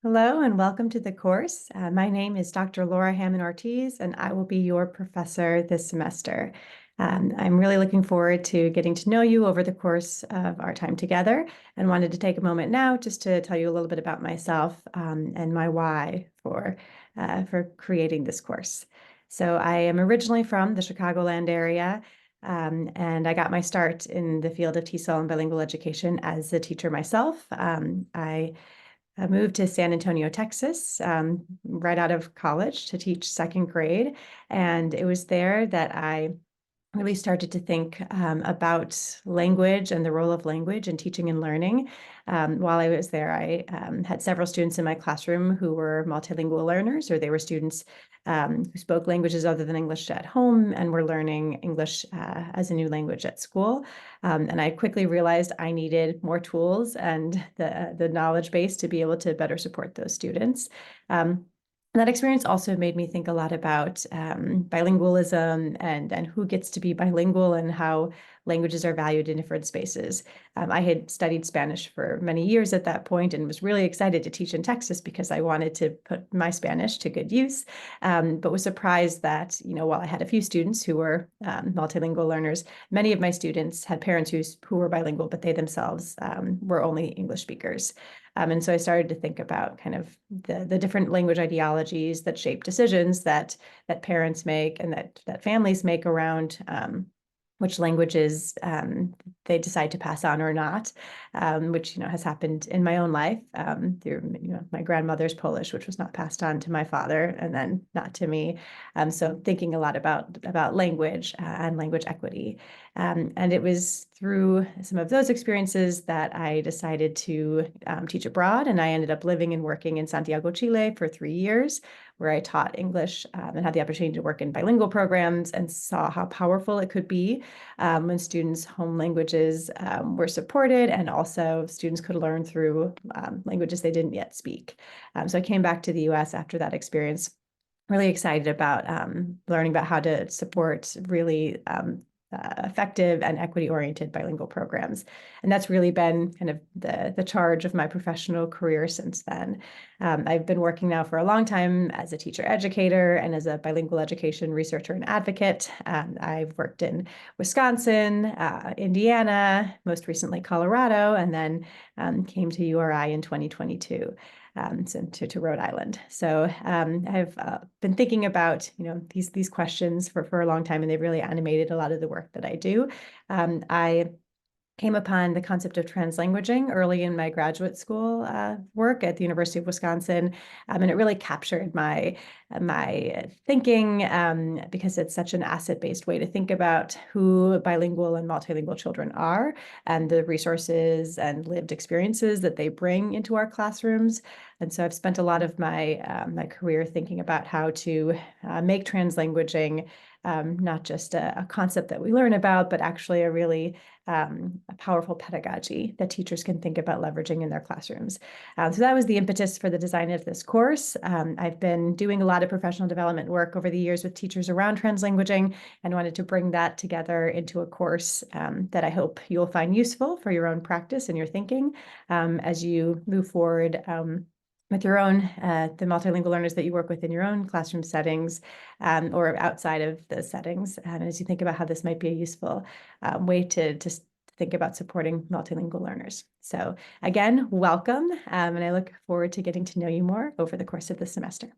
Hello and welcome to the course. My name is Dr. Laura Hamman-Ortiz, and I will be your professor this semester. I'm really looking forward to getting to know you over the course of our time together, and wanted to take a moment now just to tell you a little bit about myself and my why for creating this course. So I am originally from the Chicagoland area, and I got my start in the field of TESOL and bilingual education as a teacher myself. I moved to San Antonio, Texas, right out of college to teach second grade. And it was there that I really started to think about language and the role of language in teaching and learning. While I was there, I had several students in my classroom who were multilingual learners, or they were students who spoke languages other than English at home and were learning English as a new language at school. And I quickly realized I needed more tools and the knowledge base to be able to better support those students. That experience also made me think a lot about bilingualism and who gets to be bilingual and how languages are valued in different spaces. I had studied Spanish for many years at that point and was really excited to teach in Texas because I wanted to put my Spanish to good use, but was surprised that, while I had a few students who were multilingual learners, many of my students had parents who were bilingual, but they themselves were only English speakers. And so I started to think about kind of the different language ideologies that shape decisions that parents make and that families make around which languages they decide to pass on or not, which has happened in my own life through my grandmother's Polish, which was not passed on to my father, and then not to me. So thinking a lot about language and language equity, and it was through some of those experiences that I decided to teach abroad, and I ended up living and working in Santiago, Chile, for 3 years, where I taught English and had the opportunity to work in bilingual programs and saw how powerful it could be when students' home languages were supported, and also students could learn through languages they didn't yet speak. So I came back to the US after that experience, really excited about learning about how to support really effective and equity-oriented bilingual programs. And that's really been kind of the charge of my professional career since then. I've been working now for a long time as a teacher educator and as a bilingual education researcher and advocate. I've worked in Wisconsin, Indiana, most recently Colorado, and then came to URI in 2022. To Rhode Island. So I've been thinking about these questions for a long time, and they've really animated a lot of the work that I do. I came upon the concept of translanguaging early in my graduate school work at the University of Wisconsin, and it really captured my thinking because it's such an asset-based way to think about who bilingual and multilingual children are and the resources and lived experiences that they bring into our classrooms. And so I've spent a lot of my career thinking about how to make translanguaging not just a concept that we learn about, but actually a really a powerful pedagogy that teachers can think about leveraging in their classrooms. So that was the impetus for the design of this course. I've been doing a lot of professional development work over the years with teachers around translanguaging, and wanted to bring that together into a course that I hope you'll find useful for your own practice and your thinking as you move forward with your own, the multilingual learners that you work with in your own classroom settings or outside of those settings. And as you think about how this might be a useful way to think about supporting multilingual learners. So again, welcome. And I look forward to getting to know you more over the course of this semester.